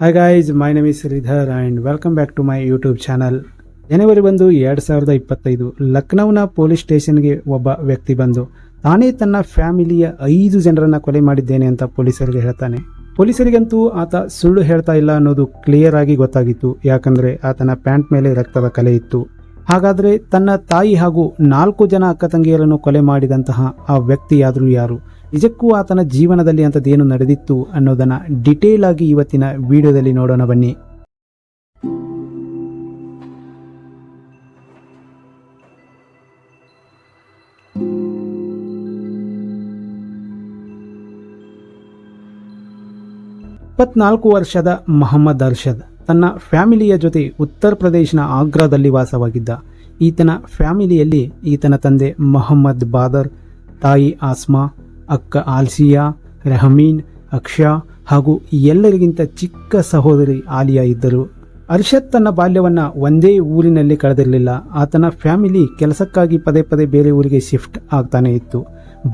Hi guys, my name is Sridhar and welcome back to my YouTube channel. ಜನವರಿ 2025 ಲಕ್ನೌನ police ಸ್ಟೇಷನ್ಗೆ ಒಬ್ಬ ವ್ಯಕ್ತಿ ಬಂದು ತಾನೇ ತನ್ನ ಫ್ಯಾಮಿಲಿಯ 5 ಜನರನ್ನು ಕೊಲೆ ಮಾಡಿದ್ದೇನೆ ಅಂತ ಪೊಲೀಸರಿಗೆ ಹೇಳ್ತಾನೆ. ಪೊಲೀಸರಿಗಂತೂ ಆತ ಸುಳ್ಳು ಹೇಳ್ತಾ ಇಲ್ಲ ಅನ್ನೋದು ಕ್ಲಿಯರ್ ಆಗಿ ಗೊತ್ತಾಗಿತ್ತು, ಯಾಕಂದರೆ ಆತನ ಪ್ಯಾಂಟ್ ಮೇಲೆ ರಕ್ತದ ಕಲೆ ಇತ್ತು. ಹಾಗಾದರೆ ತನ್ನ ತಾಯಿ ಹಾಗೂ 4 ಜನ ಅಕ್ಕ ತಂಗಿಯರನ್ನು ಕೊಲೆ ಮಾಡಿದಂತಹ ಆ ವ್ಯಕ್ತಿಯಾದರೂ ಯಾರು? ನಿಜಕ್ಕೂ ಆತನ ಜೀವನದಲ್ಲಿ ಅಂಥದ್ದೇನು ನಡೆದಿತ್ತು ಅನ್ನೋದನ್ನು ಡಿಟೇಲ್ ಆಗಿ ಇವತ್ತಿನ ವಿಡಿಯೋದಲ್ಲಿ ನೋಡೋಣ ಬನ್ನಿ. ವರ್ಷದ ಮೊಹಮ್ಮದ್ ಅರ್ಷದ್ ತನ್ನ ಫ್ಯಾಮಿಲಿಯ ಜೊತೆ ಉತ್ತರ ಪ್ರದೇಶನ ಆಗ್ರಾದಲ್ಲಿ ವಾಸವಾಗಿದ್ದ. ಈತನ ಫ್ಯಾಮಿಲಿಯಲ್ಲಿ ಈತನ ತಂದೆ ಮೊಹಮ್ಮದ್ ಬಾದರ್, ತಾಯಿ ಆಸ್ಮಾ, ಅಕ್ಕ ಆಲ್ಸಿಯಾ, ರೆಹಮೀನ್, ಅಕ್ಷಾ ಹಾಗೂ ಎಲ್ಲರಿಗಿಂತ ಚಿಕ್ಕ ಸಹೋದರಿ ಆಲಿಯಾ ಇದ್ದರು. ಅರ್ಷದ್ ತನ್ನ ಬಾಲ್ಯವನ್ನು ಒಂದೇ ಊರಿನಲ್ಲಿ ಕಳೆದಿರಲಿಲ್ಲ. ಆತನ ಫ್ಯಾಮಿಲಿ ಕೆಲಸಕ್ಕಾಗಿ ಪದೇ ಪದೇ ಬೇರೆ ಊರಿಗೆ ಶಿಫ್ಟ್ ಆಗ್ತಾನೆ ಇತ್ತು.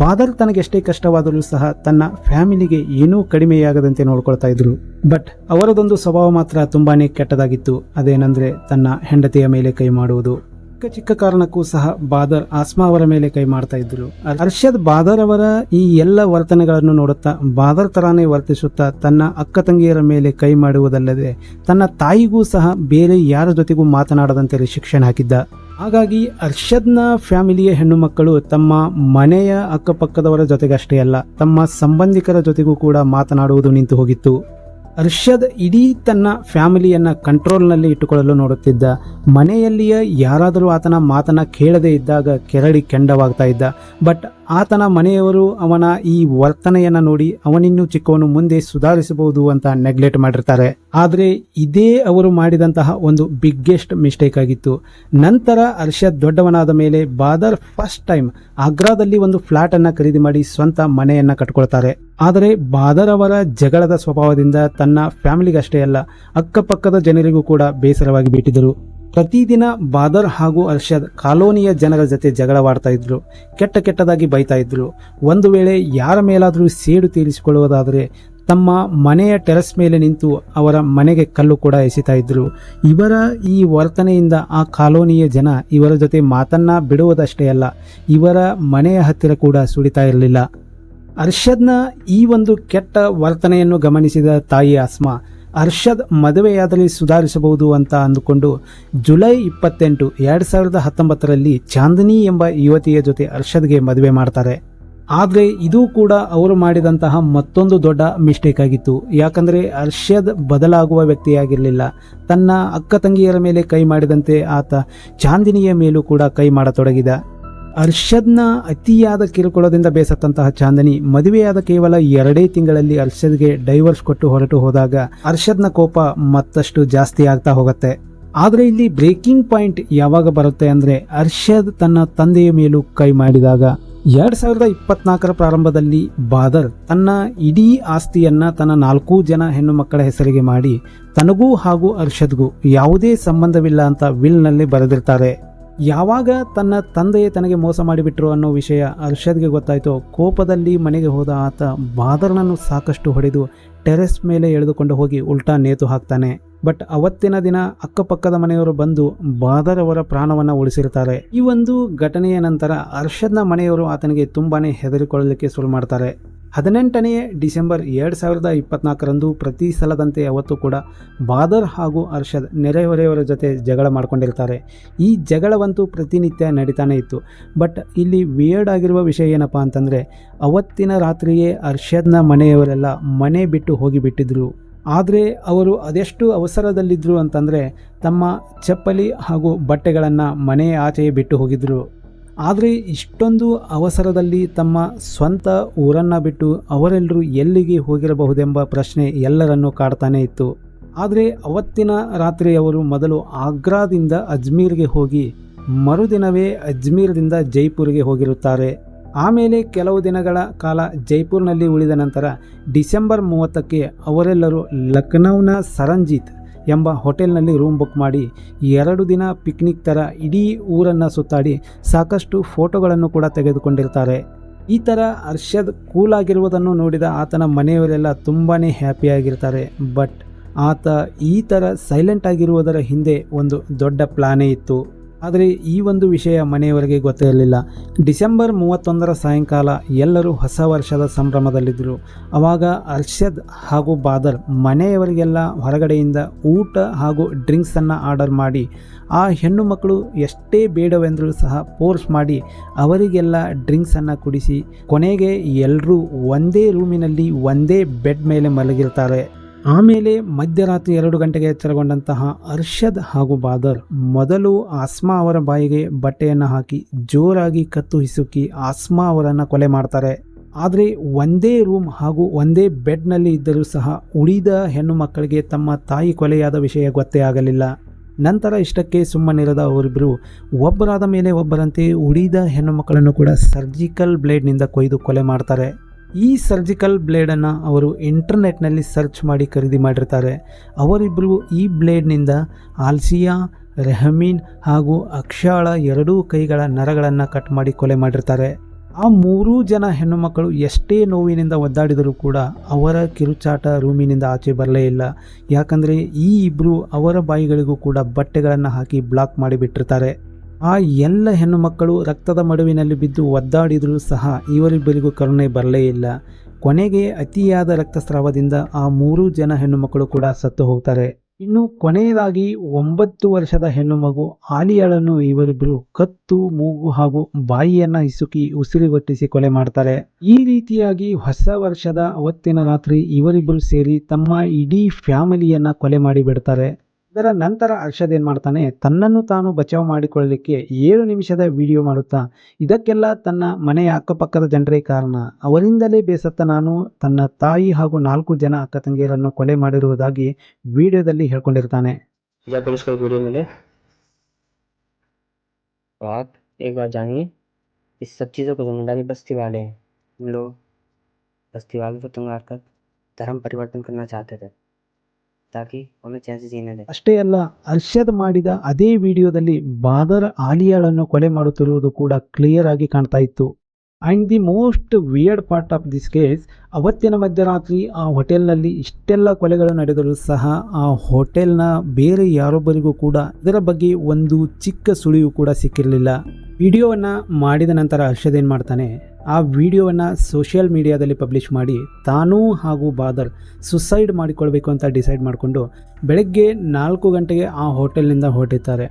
ಬಾದರ್ ತನಗೆಷ್ಟೇ ಕಷ್ಟವಾದರೂ ಸಹ ತನ್ನ ಫ್ಯಾಮಿಲಿಗೆ ಏನೂ ಕಡಿಮೆಯಾಗದಂತೆ ನೋಡ್ಕೊಳ್ತಾ ಇದ್ರು. ಬಟ್ ಅವರದೊಂದು ಸ್ವಭಾವ ಮಾತ್ರ ತುಂಬಾನೇ ಕೆಟ್ಟದಾಗಿತ್ತು. ಅದೇನೆಂದ್ರೆ ತನ್ನ ಹೆಂಡತಿಯ ಮೇಲೆ ಕೈ ಮಾಡುವುದು. ಚಿಕ್ಕ ಕಾರಣಕ್ಕೂ ಸಹ ಬಾದರ್ ಆಸ್ಮಾ ಅವರ ಮೇಲೆ ಕೈ ಮಾಡ್ತಾ ಇದ್ರು. ಅರ್ಷದ್ ಬಾದರ್ ಅವರ ಈ ಎಲ್ಲ ವರ್ತನೆಗಳನ್ನು ನೋಡುತ್ತಾ ಬಾದರ್ ತರಾನೇ ವರ್ತಿಸುತ್ತಾ ತನ್ನ ಅಕ್ಕ ತಂಗಿಯರ ಮೇಲೆ ಕೈ ಮಾಡುವುದಲ್ಲದೆ ತನ್ನ ತಾಯಿಗೂ ಸಹ ಬೇರೆ ಯಾರ ಜೊತೆಗೂ ಮಾತನಾಡದಂತೆ ರಿಸ್ಟ್ರಿಕ್ಷನ್ ಹಾಕಿದ್ದ. ಹಾಗಾಗಿ ಅರ್ಷದ್ನ ಫ್ಯಾಮಿಲಿಯ ಹೆಣ್ಣು ಮಕ್ಕಳು ತಮ್ಮ ಮನೆಯ ಅಕ್ಕಪಕ್ಕದವರ ಜೊತೆಗಷ್ಟೇ ಅಲ್ಲ, ತಮ್ಮ ಸಂಬಂಧಿಕರ ಜೊತೆಗೂ ಕೂಡ ಮಾತನಾಡುವುದು ನಿಂತು ಹೋಗಿತ್ತು. ಅರ್ಷದ್ ಇಡೀ ತನ್ನ ಫ್ಯಾಮಿಲಿಯನ್ನು ಕಂಟ್ರೋಲ್ನಲ್ಲಿ ಇಟ್ಟುಕೊಳ್ಳಲು ನೋಡುತ್ತಿದ್ದ. ಮನೆಯಲ್ಲಿಯ ಯಾರಾದರೂ ಆತನ ಮಾತನ್ನು ಕೇಳದೇ ಇದ್ದಾಗ ಕೆರಳಿ ಕೆಂಡವಾಗ್ತಾ ಇದ್ದ. ಬಟ್ ಆತನ ಮನೆಯವರು ಅವನ ಈ ವರ್ತನೆಯನ್ನು ನೋಡಿ ಅವನಿನ್ನೂ ಚಿಕ್ಕವನು, ಮುಂದೆ ಸುಧಾರಿಸಬಹುದು ಅಂತ ನೆಗ್ಲೆಕ್ಟ್ ಮಾಡಿರ್ತಾರೆ. ಆದರೆ ಇದೇ ಅವರು ಮಾಡಿದಂತಹ ಒಂದು ಬಿಗ್ಗೆಸ್ಟ್ ಮಿಸ್ಟೇಕ್ ಆಗಿತ್ತು. ನಂತರ ಅರ್ಷದ್ ದೊಡ್ಡವನಾದ ಮೇಲೆ ಬಾದರ್ ಫಸ್ಟ್ ಟೈಮ್ ಆಗ್ರಾದಲ್ಲಿ ಒಂದು ಫ್ಲಾಟ್ ಅನ್ನು ಖರೀದಿ ಮಾಡಿ ಸ್ವಂತ ಮನೆಯನ್ನ ಕಟ್ಕೊಳ್ತಾರೆ. ಆದರೆ ಬಾದರ್ ಅವರ ಜಗಳದ ಸ್ವಭಾವದಿಂದ ತನ್ನ ಫ್ಯಾಮಿಲಿಗಷ್ಟೇ ಅಲ್ಲ, ಅಕ್ಕಪಕ್ಕದ ಜನರಿಗೂ ಕೂಡ ಬೇಸರವಾಗಿ ಬಿಟ್ಟಿದ್ದರು. ಪ್ರತಿದಿನ ಬಾದರ್ ಹಾಗೂ ಅರ್ಷದ್ ಕಾಲೋನಿಯ ಜನರ ಜೊತೆ ಜಗಳವಾಡ್ತಾ ಇದ್ರು, ಕೆಟ್ಟದಾಗಿ ಬೈತಾ ಇದ್ರು. ಒಂದು ವೇಳೆ ಯಾರ ಮೇಲಾದರೂ ಸೇಡು ತೀರಿಸಿಕೊಳ್ಳುವುದಾದರೆ ತಮ್ಮ ಮನೆಯ ಟೆರೆಸ್ ಮೇಲೆ ನಿಂತು ಅವರ ಮನೆಗೆ ಕಲ್ಲು ಕೂಡ ಎಸೆತಾ ಇದ್ರು. ಇವರ ಈ ವರ್ತನೆಯಿಂದ ಆ ಕಾಲೋನಿಯ ಜನ ಇವರ ಜೊತೆ ಮಾತನ್ನ ಬಿಡುವುದಷ್ಟೇ ಅಲ್ಲ, ಇವರ ಮನೆಯ ಹತ್ತಿರ ಕೂಡ ಸುಳಿತಾ ಇರಲಿಲ್ಲ. ಅರ್ಷದ್ನ ಈ ಒಂದು ಕೆಟ್ಟ ವರ್ತನೆಯನ್ನು ಗಮನಿಸಿದ ತಾಯಿ ಆಸ್ಮಾ ಅರ್ಷದ್ ಮದುವೆಯಾದಲ್ಲಿ ಸುಧಾರಿಸಬಹುದು ಅಂತ ಅಂದುಕೊಂಡು ಜುಲೈ 28, 2019 ಚಾಂದಿನಿ ಎಂಬ ಯುವತಿಯ ಜೊತೆ ಅರ್ಷದ್ಗೆ ಮದುವೆ ಮಾಡ್ತಾರೆ. ಆದರೆ ಇದು ಕೂಡ ಅವರು ಮಾಡಿದಂತಹ ಮತ್ತೊಂದು ದೊಡ್ಡ ಮಿಸ್ಟೇಕ್ ಆಗಿತ್ತು. ಯಾಕಂದರೆ ಅರ್ಷದ್ ಬದಲಾಗುವ ವ್ಯಕ್ತಿಯಾಗಿರಲಿಲ್ಲ. ತನ್ನ ಅಕ್ಕ ತಂಗಿಯರ ಮೇಲೆ ಕೈ ಮಾಡಿದಂತೆ ಆತ ಚಾಂದಿನಿಯ ಮೇಲೂ ಕೂಡ ಕೈ ಮಾಡತೊಡಗಿದ. ಅರ್ಷದ್ನ ಅತಿಯಾದ ಕಿರುಕುಳದಿಂದ ಬೇಸತ್ತಂತಹ ಚಾಂದಿನಿ ಮದುವೆಯಾದ ಕೇವಲ 2 ತಿಂಗಳಲ್ಲಿ ಅರ್ಷದ್ಗೆ ಡೈವರ್ಸ್ ಕೊಟ್ಟು ಹೊರಟು ಹೋದಾಗ ಅರ್ಷದ್ನ ಕೋಪ ಮತ್ತಷ್ಟು ಜಾಸ್ತಿ ಆಗ್ತಾ ಹೋಗುತ್ತೆ. ಆದರೆ ಇಲ್ಲಿ ಬ್ರೇಕಿಂಗ್ ಪಾಯಿಂಟ್ ಯಾವಾಗ ಬರುತ್ತೆ ಅಂದ್ರೆ ಅರ್ಷದ್ ತನ್ನ ತಂದೆಯ ಮೇಲೂ ಕೈ ಮಾಡಿದಾಗ 2024 ಪ್ರಾರಂಭದಲ್ಲಿ ಬಾದರ್ ತನ್ನ ಇಡೀ ಆಸ್ತಿಯನ್ನ ತನ್ನ 4 ಜನ ಹೆಣ್ಣು ಮಕ್ಕಳ ಹೆಸರಿಗೆ ಮಾಡಿ ತನಗೂ ಹಾಗೂ ಅರ್ಷದ್ಗೂ ಯಾವುದೇ ಸಂಬಂಧವಿಲ್ಲ ಅಂತ ವಿಲ್ನಲ್ಲಿ ಬರೆದಿರ್ತಾರೆ. ಯಾವಾಗ ತನ್ನ ತಂದೆಯೇ ತನಗೆ ಮೋಸ ಮಾಡಿಬಿಟ್ರು ಅನ್ನೋ ವಿಷಯ ಅರ್ಷದ್ಗೆ ಗೊತ್ತಾಯಿತು, ಕೋಪದಲ್ಲಿ ಮನೆಗೆ ಹೋದ ಆತ ಬಾದರ್ನನ್ನು ಸಾಕಷ್ಟು ಹೊಡೆದು ಟೆರೆಸ್ ಮೇಲೆ ಎಳೆದುಕೊಂಡು ಹೋಗಿ ಉಲ್ಟಾ ನೇತು ಹಾಕ್ತಾನೆ. ಬಟ್ ಅವತ್ತಿನ ದಿನ ಅಕ್ಕಪಕ್ಕದ ಮನೆಯವರು ಬಂದು ಬಾದರ್ ಅವರ ಪ್ರಾಣವನ್ನು ಉಳಿಸಿರ್ತಾರೆ. ಈ ಒಂದು ಘಟನೆಯ ನಂತರ ಅರ್ಷದ್ನ ಮನೆಯವರು ಆತನಿಗೆ ತುಂಬಾನೇ ಹೆದರಿಕೊಳ್ಳಲಿಕ್ಕೆ ಶುರು ಮಾಡ್ತಾರೆ. 18ನೇ ಡಿಸೆಂಬರ್ 2024 ಪ್ರತಿ ಸಲದಂತೆ ಅವತ್ತು ಕೂಡ ಬಾದರ್ ಹಾಗೂ ಅರ್ಷದ್ ನೆರೆಹೊರೆಯವರ ಜೊತೆ ಜಗಳ ಮಾಡ್ಕೊಂಡಿರ್ತಾರೆ. ಈ ಜಗಳವಂತೂ ಪ್ರತಿನಿತ್ಯ ನಡೀತಾನೆ ಇತ್ತು. ಬಟ್ ಇಲ್ಲಿ ವಿಯರ್ಡ್ ಆಗಿರುವ ವಿಷಯ ಏನಪ್ಪ ಅಂತಂದರೆ ಅವತ್ತಿನ ರಾತ್ರಿಯೇ ಅರ್ಷದ್ನ ಮನೆಯವರೆಲ್ಲ ಮನೆ ಬಿಟ್ಟು ಹೋಗಿಬಿಟ್ಟಿದ್ರು. ಆದರೆ ಅವರು ಅದೆಷ್ಟು ಅವಸರದಲ್ಲಿದ್ದರು ಅಂತಂದರೆ ತಮ್ಮ ಚಪ್ಪಲಿ ಹಾಗೂ ಬಟ್ಟೆಗಳನ್ನು ಮನೆಯ ಆಚೆಯೇ ಬಿಟ್ಟು ಹೋಗಿದ್ರು. ಆದರೆ ಇಷ್ಟೊಂದು ಅವಸರದಲ್ಲಿ ತಮ್ಮ ಸ್ವಂತ ಊರನ್ನು ಬಿಟ್ಟು ಅವರೆಲ್ಲರೂ ಎಲ್ಲಿಗೆ ಹೋಗಿರಬಹುದೆಂಬ ಪ್ರಶ್ನೆ ಎಲ್ಲರನ್ನೂ ಕಾಡ್ತಾನೆ ಇತ್ತು. ಆದರೆ ಅವತ್ತಿನ ರಾತ್ರಿ ಅವರು ಮೊದಲು ಆಗ್ರಾದಿಂದ ಅಜ್ಮೀರ್ಗೆ ಹೋಗಿ ಮರುದಿನವೇ ಅಜ್ಮೀರ್ದಿಂದ ಜೈಪುರ್ಗೆ ಹೋಗಿರುತ್ತಾರೆ. ಆಮೇಲೆ ಕೆಲವು ದಿನಗಳ ಕಾಲ ಜೈಪುರ್ನಲ್ಲಿ ಉಳಿದ ನಂತರ ಡಿಸೆಂಬರ್ 30ಕ್ಕೆ ಅವರೆಲ್ಲರೂ ಲಕ್ನೌನ ಸರಂಜಿತ್ ಎಂಬ ಹೋಟೆಲ್ನಲ್ಲಿ ರೂಮ್ ಬುಕ್ ಮಾಡಿ 2 ದಿನ ಪಿಕ್ನಿಕ್ ಥರ ಇಡೀ ಊರನ್ನು ಸುತ್ತಾಡಿ ಸಾಕಷ್ಟು ಫೋಟೋಗಳನ್ನು ಕೂಡ ತೆಗೆದುಕೊಂಡಿರ್ತಾರೆ. ಈ ಥರ ಅರ್ಷದ್ ಕೂಲ್ ಆಗಿರುವುದನ್ನು ನೋಡಿದ ಆತನ ಮನೆಯವರೆಲ್ಲ ತುಂಬಾ ಹ್ಯಾಪಿಯಾಗಿರ್ತಾರೆ. ಬಟ್ ಆತ ಈ ಥರ ಸೈಲೆಂಟ್ ಆಗಿರುವುದರ ಹಿಂದೆ ಒಂದು ದೊಡ್ಡ ಪ್ಲಾನೇ ಇತ್ತು. ಆದರೆ ಈ ಒಂದು ವಿಷಯ ಮನೆಯವರಿಗೆ ಗೊತ್ತಿರಲಿಲ್ಲ. ಡಿಸೆಂಬರ್ 31ರ ಸಾಯಂಕಾಲ ಎಲ್ಲರೂ ಹೊಸ ವರ್ಷದ ಸಂಭ್ರಮದಲ್ಲಿದ್ದರು. ಆವಾಗ ಅರ್ಷದ್ ಹಾಗೂ ಬಾದರ್ ಮನೆಯವರಿಗೆಲ್ಲ ಹೊರಗಡೆಯಿಂದ ಊಟ ಹಾಗೂ ಡ್ರಿಂಕ್ಸನ್ನು ಆರ್ಡರ್ ಮಾಡಿ, ಆ ಹೆಣ್ಣು ಮಕ್ಕಳು ಎಷ್ಟೇ ಬೇಡವೆಂದರೂ ಸಹ ಫೋರ್ಸ್ ಮಾಡಿ ಅವರಿಗೆಲ್ಲ ಡ್ರಿಂಕ್ಸನ್ನು ಕುಡಿಸಿ ಕೊನೆಗೆ ಎಲ್ಲರೂ ಒಂದೇ ರೂಮಿನಲ್ಲಿ ಒಂದೇ ಬೆಡ್ ಮೇಲೆ ಮಲಗಿರ್ತಾರೆ. ಆಮೇಲೆ ಮಧ್ಯರಾತ್ರಿ 2 ಗಂಟೆಗೆ ಎಚ್ಚರಗೊಂಡಂತಹ ಅರ್ಷದ್ ಹಾಗೂ ಬಾದರ್ ಮೊದಲು ಆಸ್ಮಾ ಅವರ ಬಾಯಿಗೆ ಬಟ್ಟೆಯನ್ನು ಹಾಕಿ ಜೋರಾಗಿ ಕತ್ತು ಹಿಸುಕಿ ಆಸ್ಮಾ ಅವರನ್ನು ಕೊಲೆ ಮಾಡ್ತಾರೆ. ಆದರೆ ಒಂದೇ ರೂಮ್ ಹಾಗೂ ಒಂದೇ ಬೆಡ್ನಲ್ಲಿ ಇದ್ದರೂ ಸಹ ಉಳಿದ ಹೆಣ್ಣು ಮಕ್ಕಳಿಗೆ ತಮ್ಮ ತಾಯಿ ಕೊಲೆಯಾದ ವಿಷಯ ಗೊತ್ತೇ ಆಗಲಿಲ್ಲ. ನಂತರ ಇಷ್ಟಕ್ಕೆ ಸುಮ್ಮನಿರದ ಅವರಿಬ್ಬರು ಒಬ್ಬರಾದ ಮೇಲೆ ಒಬ್ಬರಂತೆ ಉಳಿದ ಹೆಣ್ಣು ಮಕ್ಕಳನ್ನು ಕೂಡ ಸರ್ಜಿಕಲ್ ಬ್ಲೇಡ್ನಿಂದ ಕೊಯ್ದು ಕೊಲೆ ಮಾಡ್ತಾರೆ. ಈ ಸರ್ಜಿಕಲ್ ಬ್ಲೇಡನ್ನು ಅವರು ಇಂಟರ್ನೆಟ್ನಲ್ಲಿ ಸರ್ಚ್ ಮಾಡಿ ಖರೀದಿ ಮಾಡಿರ್ತಾರೆ. ಅವರಿಬ್ಬರು ಈ ಬ್ಲೇಡ್ನಿಂದ ಆಲ್ಸಿಯಾ, ರೆಹಮೀನ್ ಹಾಗೂ ಅಕ್ಷಾಳ 2 ಕೈಗಳ ನರಗಳನ್ನು ಕಟ್ ಮಾಡಿ ಕೊಲೆ ಮಾಡಿರ್ತಾರೆ. ಆ 3 ಜನ ಹೆಣ್ಣು ಮಕ್ಕಳು ಎಷ್ಟೇ ನೋವಿನಿಂದ ಒದ್ದಾಡಿದರೂ ಕೂಡ ಅವರ ಕಿರುಚಾಟ ರೂಮಿನಿಂದ ಆಚೆ ಬರಲೇ ಇಲ್ಲ. ಯಾಕಂದರೆ ಈ ಇಬ್ಬರು ಅವರ ಬಾಯಿಗಳಿಗೂ ಕೂಡ ಬಟ್ಟೆಗಳನ್ನು ಹಾಕಿ ಬ್ಲಾಕ್ ಮಾಡಿಬಿಟ್ಟಿರ್ತಾರೆ. ಆ ಎಲ್ಲ ಹೆಣ್ಣು ಮಕ್ಕಳು ರಕ್ತದ ಮಡುವಿನಲ್ಲಿ ಬಿದ್ದು ಒದ್ದಾಡಿದರೂ ಸಹ ಇವರಿಬ್ಬರಿಗೂ ಕರುಣೆ ಬರಲೇ ಇಲ್ಲ. ಕೊನೆಗೆ ಅತಿಯಾದ ರಕ್ತಸ್ರಾವದಿಂದ ಆ 3 ಜನ ಹೆಣ್ಣು ಮಕ್ಕಳು ಕೂಡ ಸತ್ತು ಹೋಗ್ತಾರೆ. ಇನ್ನು ಕೊನೆಯದಾಗಿ 9 ವರ್ಷದ ಹೆಣ್ಣು ಮಗು ಆಲಿಯಾಳನ್ನು ಇವರಿಬ್ಬರು ಕತ್ತು, ಮೂಗು ಹಾಗೂ ಬಾಯಿಯನ್ನು ಹಿಸುಕಿ ಉಸಿರುಗಟ್ಟಿಸಿ ಕೊಲೆ ಮಾಡ್ತಾರೆ. ಈ ರೀತಿಯಾಗಿ ಹೊಸ ವರ್ಷದ ಅವತ್ತಿನ ರಾತ್ರಿ ಇವರಿಬ್ಬರು ಸೇರಿ ತಮ್ಮ ಇಡೀ ಫ್ಯಾಮಿಲಿಯನ್ನು ಕೊಲೆ ಮಾಡಿಬಿಡ್ತಾರೆ. ಇದರ ನಂತರ ಅರ್ಷದ್ ಏನು ಮಾಡ್ತಾನೆ, ತನ್ನನ್ನು ತಾನು ಬಚಾವ್ ಮಾಡಿಕೊಳ್ಳಲಿಕ್ಕೆ 7 ನಿಮಿಷದ ವಿಡಿಯೋ ಮಾಡುತ್ತಾ ಇದಕ್ಕೆಲ್ಲ ತನ್ನ ಮನೆಯ ಅಕ್ಕಪಕ್ಕದ ಜನರೇ ಕಾರಣ, ಅವರಿಂದಲೇ ಬೇಸತ್ತ ನಾನು ತನ್ನ ತಾಯಿ ಹಾಗೂ 4 ಜನ ಅಕ್ಕ ತಂಗಿಯರನ್ನು ಕೊಲೆ ಮಾಡಿರುವುದಾಗಿ ವಿಡಿಯೋದಲ್ಲಿ ಹೇಳ್ಕೊಂಡಿರ್ತಾನೆ. वीडियो मिले तो आप एक बार जानिए, इस सब चीज़ों को जिम्मेदारी बस्ती वाले हैं। हम लोग बस्ती वालों को तंग कर धर्म परिवर्तन करना चाहते थे ताकि हमें चैन से जीने दें। ಅಷ್ಟೇ ಅಲ್ಲ, ಅರ್ಷದ್ ಮಾಡಿದ ಅದೇ ವಿಡಿಯೋದಲ್ಲಿ ಬಾದರ್ ಆಲಿಯಾಳನ್ನು ಕೊಲೆ ಮಾಡುತ್ತಿರುವುದು ಕೂಡ ಕ್ಲಿಯರ್ ಆಗಿ ಕಾಣ್ತಾ ಇತ್ತು. And the most weird part of this case, ಅವತ್ತಿನ ಮಧ್ಯರಾತ್ರಿ ಆ ಹೋಟೆಲ್ನಲ್ಲಿ ಇಷ್ಟೆಲ್ಲ ಕೊಲೆಗಳು ನಡೆದರೂ ಸಹ ಆ ಹೋಟೆಲ್ನ ಬೇರೆ ಯಾರೊಬ್ಬರಿಗೂ ಕೂಡ ಇದರ ಬಗ್ಗೆ ಒಂದು ಚಿಕ್ಕ ಸುಳಿವು ಕೂಡ ಸಿಕ್ಕಿರಲಿಲ್ಲ. ವಿಡಿಯೋವನ್ನು ಮಾಡಿದ ನಂತರ ಅರ್ಷದ್ ಏನು ಮಾಡ್ತಾನೆ, ಆ ವಿಡಿಯೋವನ್ನು ಸೋಷಿಯಲ್ ಮೀಡಿಯಾದಲ್ಲಿ ಪಬ್ಲಿಷ್ ಮಾಡಿ ತಾನೂ ಹಾಗೂ ಬಾದರ್ ಸುಸೈಡ್ ಮಾಡಿಕೊಳ್ಬೇಕು ಅಂತ ಡಿಸೈಡ್ ಮಾಡಿಕೊಂಡು ಬೆಳಗ್ಗೆ 4 ಗಂಟೆಗೆ ಆ ಹೋಟೆಲ್ನಿಂದ ಹೊರಟಿರ್ತಾರೆ.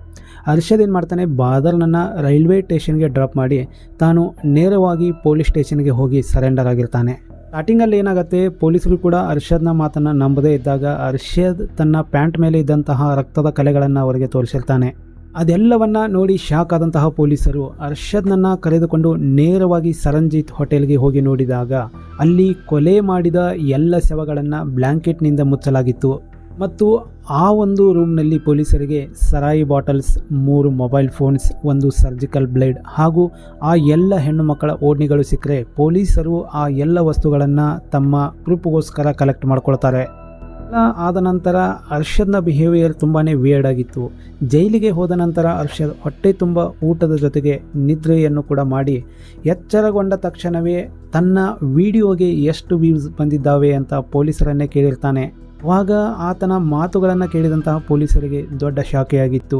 ಅರ್ಷದ್ ಏನು ಮಾಡ್ತಾನೆ, ಬಾದರ್ನನ್ನು ರೈಲ್ವೆ ಸ್ಟೇಷನ್ಗೆ ಡ್ರಾಪ್ ಮಾಡಿ ತಾನು ನೇರವಾಗಿ ಪೊಲೀಸ್ ಸ್ಟೇಷನ್ಗೆ ಹೋಗಿ ಸರೆಂಡರ್ ಆಗಿರ್ತಾನೆ. ಸ್ಟಾರ್ಟಿಂಗಲ್ಲಿ ಏನಾಗುತ್ತೆ, ಪೊಲೀಸರು ಕೂಡ ಅರ್ಷದ್ನ ಮಾತನ್ನು ನಂಬದೇ ಇದ್ದಾಗ ಅರ್ಷದ್ ತನ್ನ ಪ್ಯಾಂಟ್ ಮೇಲೆ ಇದ್ದಂತಹ ರಕ್ತದ ಕಲೆಗಳನ್ನು ಅವರಿಗೆ ತೋರಿಸಿರ್ತಾನೆ. ಅದೆಲ್ಲವನ್ನ ನೋಡಿ ಶಾಕ್ ಆದಂತಹ ಪೊಲೀಸರು ಅರ್ಷದ್ನನ್ನು ಕರೆದುಕೊಂಡು ನೇರವಾಗಿ ಸರಂಜಿತ್ ಹೋಟೆಲ್ಗೆ ಹೋಗಿ ನೋಡಿದಾಗ ಅಲ್ಲಿ ಕೊಲೆ ಮಾಡಿದ ಎಲ್ಲ ಶವಗಳನ್ನು ಬ್ಲ್ಯಾಂಕೆಟ್ನಿಂದ ಮುಚ್ಚಲಾಗಿತ್ತು. ಮತ್ತು ಆ ಒಂದು ರೂಮ್ನಲ್ಲಿ ಪೊಲೀಸರಿಗೆ ಸರಾಯಿ bottles, 3 mobile phones, 1 surgical blade ಹಾಗೂ ಆ ಎಲ್ಲ ಹೆಣ್ಣು ಮಕ್ಕಳ ಓಡ್ನಿಗಳು ಸಿಕ್ಕರೆ ಪೊಲೀಸರು ಆ ಎಲ್ಲ ವಸ್ತುಗಳನ್ನು ತಮ್ಮ ಪ್ರೂಫ್ಗೋಸ್ಕರ ಕಲೆಕ್ಟ್ ಮಾಡ್ಕೊಳ್ತಾರೆ. ಆದ ನಂತರ ಅರ್ಷದ್ನ ಬಿಹೇವಿಯರ್ ತುಂಬಾ ವಿಯರ್ಡ್ ಆಗಿತ್ತು. ಜೈಲಿಗೆ ಹೋದ ನಂತರ ಅರ್ಷದ್ ಹೊಟ್ಟೆ ತುಂಬ ಊಟದ ಜೊತೆಗೆ ನಿದ್ರೆಯನ್ನು ಕೂಡ ಮಾಡಿ ಎಚ್ಚರಗೊಂಡ ತಕ್ಷಣವೇ ತನ್ನ ವಿಡಿಯೋಗೆ ಎಷ್ಟು ವ್ಯೂಸ್ ಬಂದಿದ್ದಾವೆ ಅಂತ ಪೊಲೀಸರನ್ನೇ ಕೇಳಿರ್ತಾನೆ. ಆವಾಗ ಆತನ ಮಾತುಗಳನ್ನು ಕೇಳಿದಂತಹ ಪೊಲೀಸರಿಗೆ ದೊಡ್ಡ ಶಾಖೆಯಾಗಿತ್ತು.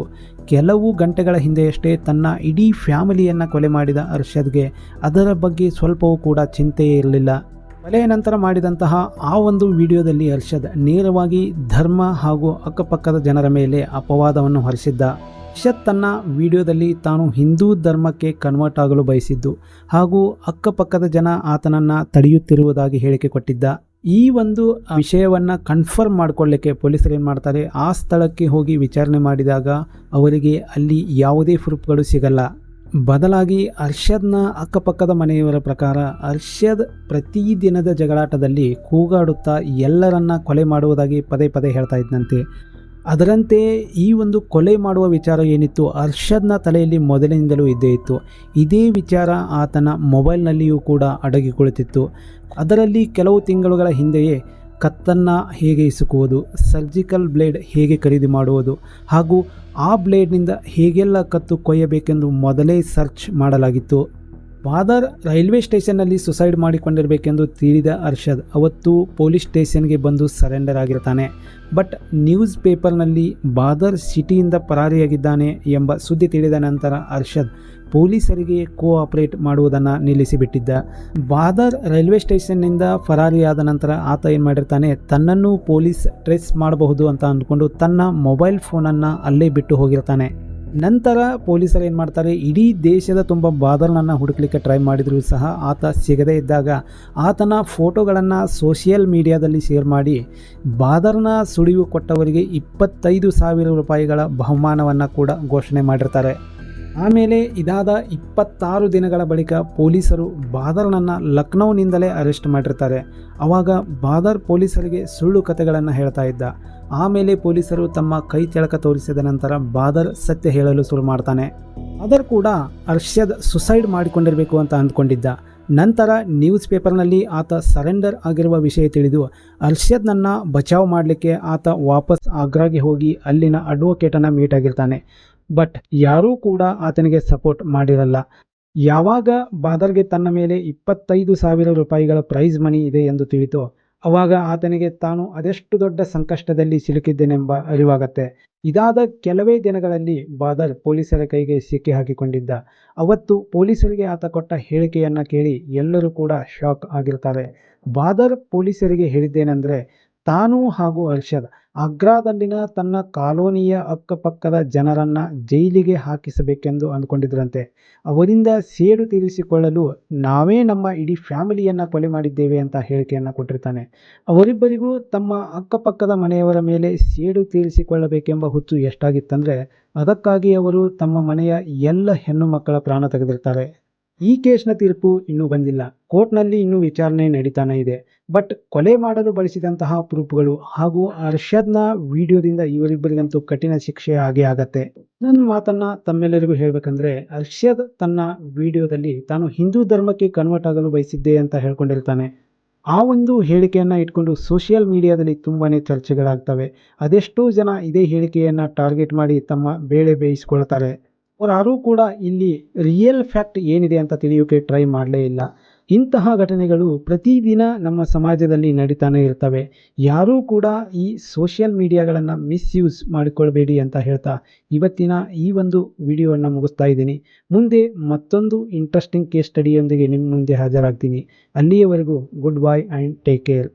ಕೆಲವು ಗಂಟೆಗಳ ಹಿಂದೆಯಷ್ಟೇ ತನ್ನ ಇಡೀ ಫ್ಯಾಮಿಲಿಯನ್ನು ಕೊಲೆ ಮಾಡಿದ ಅರ್ಷದ್ಗೆ ಅದರ ಬಗ್ಗೆ ಸ್ವಲ್ಪವೂ ಕೂಡ ಚಿಂತೆಯೇ ಇರಲಿಲ್ಲ. ಕೊಲೆಯ ನಂತರ ಮಾಡಿದಂತಹ ಆ ಒಂದು ವಿಡಿಯೋದಲ್ಲಿ ಅರ್ಷದ್ ನೇರವಾಗಿ ಧರ್ಮ ಹಾಗೂ ಅಕ್ಕಪಕ್ಕದ ಜನರ ಮೇಲೆ ಅಪವಾದವನ್ನು ಹೊರಿಸಿದ್ದ. ಅರ್ಷದ್ ತನ್ನ ವಿಡಿಯೋದಲ್ಲಿ ತಾನು ಹಿಂದೂ ಧರ್ಮಕ್ಕೆ ಕನ್ವರ್ಟ್ ಆಗಲು ಬಯಸಿದ್ದು ಹಾಗೂ ಅಕ್ಕಪಕ್ಕದ ಜನ ಆತನನ್ನು ತಡೆಯುತ್ತಿರುವುದಾಗಿ ಹೇಳಿಕೆ ಕೊಟ್ಟಿದ್ದ. ಈ ಒಂದು ವಿಷಯವನ್ನು ಕನ್ಫರ್ಮ್ ಮಾಡಿಕೊಳ್ಳಲಿಕ್ಕೆ ಪೊಲೀಸರು ಏನು ಮಾಡ್ತಾರೆ, ಆ ಸ್ಥಳಕ್ಕೆ ಹೋಗಿ ವಿಚಾರಣೆ ಮಾಡಿದಾಗ ಅವರಿಗೆ ಅಲ್ಲಿ ಯಾವುದೇ ಪ್ರೂಫ್ಗಳು ಸಿಗಲ್ಲ. ಬದಲಾಗಿ ಅರ್ಷದ್ನ ಅಕ್ಕಪಕ್ಕದ ಮನೆಯವರ ಪ್ರಕಾರ ಅರ್ಷದ್ ಪ್ರತಿದಿನದ ಜಗಳಾಟದಲ್ಲಿ ಕೂಗಾಡುತ್ತಾ ಎಲ್ಲರನ್ನ ಕೊಲೆ ಮಾಡುವುದಾಗಿ ಪದೇ ಪದೇ ಹೇಳ್ತಾ ಇದ್ದಂತೆ. ಅದರಂತೆ ಈ ಒಂದು ಕೊಲೆ ಮಾಡುವ ವಿಚಾರ ಏನಿತ್ತು ಅರ್ಷದ್ನ ತಲೆಯಲ್ಲಿ ಮೊದಲಿನಿಂದಲೂ ಇದ್ದೇ ಇತ್ತು. ಇದೇ ವಿಚಾರ ಆತನ ಮೊಬೈಲ್ನಲ್ಲಿಯೂ ಕೂಡ ಅಡಗಿ ಕುಳಿತಿತ್ತು. ಅದರಲ್ಲಿ ಕೆಲವು ತಿಂಗಳುಗಳ ಹಿಂದೆಯೇ ಕತ್ತನ್ನು ಹೇಗೆ ಇಸುಕುವುದು, ಸರ್ಜಿಕಲ್ ಬ್ಲೇಡ್ ಹೇಗೆ ಖರೀದಿ ಮಾಡುವುದು ಹಾಗೂ ಆ ಬ್ಲೇಡ್ನಿಂದ ಹೇಗೆಲ್ಲ ಕತ್ತು ಕೊಯ್ಯಬೇಕೆಂದು ಮೊದಲೇ ಸರ್ಚ್ ಮಾಡಲಾಗಿತ್ತು. ಬಾದರ್ ರೈಲ್ವೆ ಸ್ಟೇಷನ್ನಲ್ಲಿ ಸುಸೈಡ್ ಮಾಡಿಕೊಂಡಿರಬೇಕೆಂದು ತಿಳಿದ ಅರ್ಷದ್ ಅವತ್ತು ಪೊಲೀಸ್ ಸ್ಟೇಷನ್ಗೆ ಬಂದು ಸರೆಂಡರ್ ಆಗಿರ್ತಾನೆ. ಬಟ್ ನ್ಯೂಸ್ ಪೇಪರ್ನಲ್ಲಿ ಬಾದರ್ ಸಿಟಿಯಿಂದ ಪರಾರಿಯಾಗಿದ್ದಾನೆ ಎಂಬ ಸುದ್ದಿ ತಿಳಿದ ನಂತರ ಅರ್ಷದ್ ಪೊಲೀಸರಿಗೆ ಕೋಆಪರೇಟ್ ಮಾಡುವುದನ್ನು ನಿಲ್ಲಿಸಿಬಿಟ್ಟಿದ್ದ. ಬಾದರ್ ರೈಲ್ವೆ ಸ್ಟೇಷನ್ನಿಂದ ಪರಾರಿಯಾದ ನಂತರ ಆತ ಏನು ಮಾಡಿರ್ತಾನೆ, ತನ್ನನ್ನು ಪೊಲೀಸ್ ಟ್ರೇಸ್ ಮಾಡಬಹುದು ಅಂತ ಅಂದ್ಕೊಂಡು ತನ್ನ ಮೊಬೈಲ್ ಫೋನನ್ನು ಅಲ್ಲೇ ಬಿಟ್ಟು ಹೋಗಿರ್ತಾನೆ. ನಂತರ ಪೊಲೀಸರು ಏನು ಮಾಡ್ತಾರೆ, ಇಡೀ ದೇಶದ ತುಂಬ ಬಾದರ್ನನ್ನು ಹುಡುಕ್ಲಿಕ್ಕೆ ಟ್ರೈ ಮಾಡಿದರೂ ಸಹ ಆತ ಸಿಗದೇ ಇದ್ದಾಗ ಆತನ ಫೋಟೋಗಳನ್ನು ಸೋಷಿಯಲ್ ಮೀಡಿಯಾದಲ್ಲಿ ಶೇರ್ ಮಾಡಿ ಬಾದರ್ನ ಸುಳಿವು ಕೊಟ್ಟವರಿಗೆ 25,000 ರೂಪಾಯಿಗಳ ಬಹುಮಾನವನ್ನು ಕೂಡ ಘೋಷಣೆ ಮಾಡಿರ್ತಾರೆ. ಆಮೇಲೆ ಇದಾದ 26 ದಿನಗಳ ಬಳಿಕ ಪೊಲೀಸರು ಬಾದರ್ನನ್ನು ಲಕ್ನೌನಿಂದಲೇ ಅರೆಸ್ಟ್ ಮಾಡಿರ್ತಾರೆ. ಆವಾಗ ಬಾದರ್ ಪೊಲೀಸರಿಗೆ ಸುಳ್ಳು ಕಥೆಗಳನ್ನು ಹೇಳ್ತಾ ಇದ್ದ. ಆಮೇಲೆ ಪೊಲೀಸರು ತಮ್ಮ ಕೈ ಚಳಕ ತೋರಿಸಿದ ನಂತರ ಬಾದರ್ ಸತ್ಯ ಹೇಳಲು ಶುರು ಮಾಡ್ತಾನೆ. ಬಾದರ್ ಕೂಡ ಅರ್ಷದ್ ಸುಸೈಡ್ ಮಾಡಿಕೊಂಡಿರಬೇಕು ಅಂತ ಅಂದ್ಕೊಂಡಿದ್ದ. ನಂತರ ನ್ಯೂಸ್ ಪೇಪರ್ನಲ್ಲಿ ಆತ ಸರೆಂಡರ್ ಆಗಿರುವ ವಿಷಯ ತಿಳಿದು ಅರ್ಷದ್ನನ್ನು ಬಚಾವ್ ಮಾಡಲಿಕ್ಕೆ ಆತ ವಾಪಸ್ ಆಗ್ರಾಗೆ ಹೋಗಿ ಅಲ್ಲಿನ ಅಡ್ವೊಕೇಟನ್ನು ಮೀಟ್ ಆಗಿರ್ತಾನೆ. ಬಟ್ ಯಾರೂ ಕೂಡ ಆತನಿಗೆ ಸಪೋರ್ಟ್ ಮಾಡಿರಲ್ಲ. ಯಾವಾಗ ಬಾದರ್ಗೆ ತನ್ನ ಮೇಲೆ 25,000 ರೂಪಾಯಿಗಳ ಪ್ರೈಸ್ ಮನಿ ಇದೆ ಎಂದು ತಿಳಿತು, ಅವಾಗ ಆತನಿಗೆ ತಾನು ಅದೆಷ್ಟು ದೊಡ್ಡ ಸಂಕಷ್ಟದಲ್ಲಿ ಸಿಲುಕಿದ್ದೇನೆಂಬ ಅರಿವಾಗತ್ತೆ. ಇದಾದ ಕೆಲವೇ ದಿನಗಳಲ್ಲಿ ಬಾದರ್ ಪೊಲೀಸರ ಕೈಗೆ ಸಿಕ್ಕಿ ಹಾಕಿಕೊಂಡಿದ್ದ. ಅವತ್ತು ಪೊಲೀಸರಿಗೆ ಆತ ಕೊಟ್ಟ ಹೇಳಿಕೆಯನ್ನು ಕೇಳಿ ಎಲ್ಲರೂ ಕೂಡ ಶಾಕ್ ಆಗಿರ್ತಾರೆ. ಬಾದರ್ ಪೊಲೀಸರಿಗೆ ಹೇಳಿದ್ದೇನೆಂದರೆ, ತಾನು ಹಾಗೂ ಅರ್ಷದ್ ಆಗ್ರಾದಲ್ಲಿನ ತನ್ನ ಕಾಲೋನಿಯ ಅಕ್ಕಪಕ್ಕದ ಜನರನ್ನು ಜೈಲಿಗೆ ಹಾಕಿಸಬೇಕೆಂದು ಅಂದ್ಕೊಂಡಿದ್ರಂತೆ. ಅವರಿಂದ ಸೇಡು ತೀರಿಸಿಕೊಳ್ಳಲು ನಾವೇ ನಮ್ಮ ಇಡೀ ಫ್ಯಾಮಿಲಿಯನ್ನು ಕೊಲೆ ಮಾಡಿದ್ದೇವೆ ಅಂತ ಹೇಳಿಕೆಯನ್ನು ಕೊಟ್ಟಿರ್ತಾನೆ. ಅವರಿಬ್ಬರಿಗೂ ತಮ್ಮ ಅಕ್ಕಪಕ್ಕದ ಮನೆಯವರ ಮೇಲೆ ಸೇಡು ತೀರಿಸಿಕೊಳ್ಳಬೇಕೆಂಬ ಹುಚ್ಚು ಎಷ್ಟಾಗಿತ್ತಂದರೆ ಅದಕ್ಕಾಗಿ ಅವರು ತಮ್ಮ ಮನೆಯ ಎಲ್ಲ ಹೆಣ್ಣು ಮಕ್ಕಳ ಪ್ರಾಣ ತೆಗೆದಿರ್ತಾರೆ. ಈ ಕೇಸ್ನ ತೀರ್ಪು ಇನ್ನೂ ಬಂದಿಲ್ಲ. ಕೋರ್ಟ್ನಲ್ಲಿ ಇನ್ನೂ ವಿಚಾರಣೆ ನಡೀತಾನೆ ಇದೆ. ಬಟ್ ಕೊಲೆ ಮಾಡಲು ಬಳಸಿದಂತಹ ಪ್ರೂಫ್ಗಳು ಹಾಗೂ ಅರ್ಷದ್ನ ವಿಡಿಯೋದಿಂದ ಇವರಿಬ್ಬರಿಗಂತೂ ಕಠಿಣ ಶಿಕ್ಷೆ ಆಗೇ ಆಗತ್ತೆ. ನನ್ನ ಮಾತನ್ನು ತಮ್ಮೆಲ್ಲರಿಗೂ ಹೇಳಬೇಕಂದ್ರೆ, ಅರ್ಷದ್ ತನ್ನ ವಿಡಿಯೋದಲ್ಲಿ ತಾನು ಹಿಂದೂ ಧರ್ಮಕ್ಕೆ ಕನ್ವರ್ಟ್ ಆಗಲು ಬಯಸಿದ್ದೆ ಅಂತ ಹೇಳ್ಕೊಂಡಿರ್ತಾನೆ. ಆ ಒಂದು ಹೇಳಿಕೆಯನ್ನು ಇಟ್ಕೊಂಡು ಸೋಷಿಯಲ್ ಮೀಡಿಯಾದಲ್ಲಿ ತುಂಬಾ ಚರ್ಚೆಗಳಾಗ್ತವೆ. ಅದೆಷ್ಟೋ ಜನ ಇದೇ ಹೇಳಿಕೆಯನ್ನು ಟಾರ್ಗೆಟ್ ಮಾಡಿ ತಮ್ಮ ಬೇಳೆ ಬೇಯಿಸ್ಕೊಳ್ತಾರೆ. ಅವರಾರೂ ಕೂಡ ಇಲ್ಲಿ ರಿಯಲ್ ಫ್ಯಾಕ್ಟ್ ಏನಿದೆ ಅಂತ ತಿಳಿಯೋಕೆ ಟ್ರೈ ಮಾಡಲೇ ಇಲ್ಲ. ಇಂತಹ ಘಟನೆಗಳು ಪ್ರತಿದಿನ ನಮ್ಮ ಸಮಾಜದಲ್ಲಿ ನಡೀತಾನೆ ಇರ್ತವೆ. ಯಾರೂ ಕೂಡ ಈ ಸೋಷಿಯಲ್ ಮೀಡಿಯಾಗಳನ್ನು ಮಿಸ್ಯೂಸ್ ಮಾಡಿಕೊಳ್ಬೇಡಿ ಅಂತ ಹೇಳ್ತಾ ಇವತ್ತಿನ ಈ ಒಂದು ವಿಡಿಯೋವನ್ನು ಮುಗಿಸ್ತಾ ಇದ್ದೀನಿ. ಮುಂದೆ ಮತ್ತೊಂದು ಇಂಟ್ರೆಸ್ಟಿಂಗ್ ಕೇಸ್ ಸ್ಟಡಿಯೊಂದಿಗೆ ನಿಮ್ಮ ಮುಂದೆ ಹಾಜರಾಗ್ತೀನಿ. ಅಲ್ಲಿಯವರೆಗೂ good bye and take care.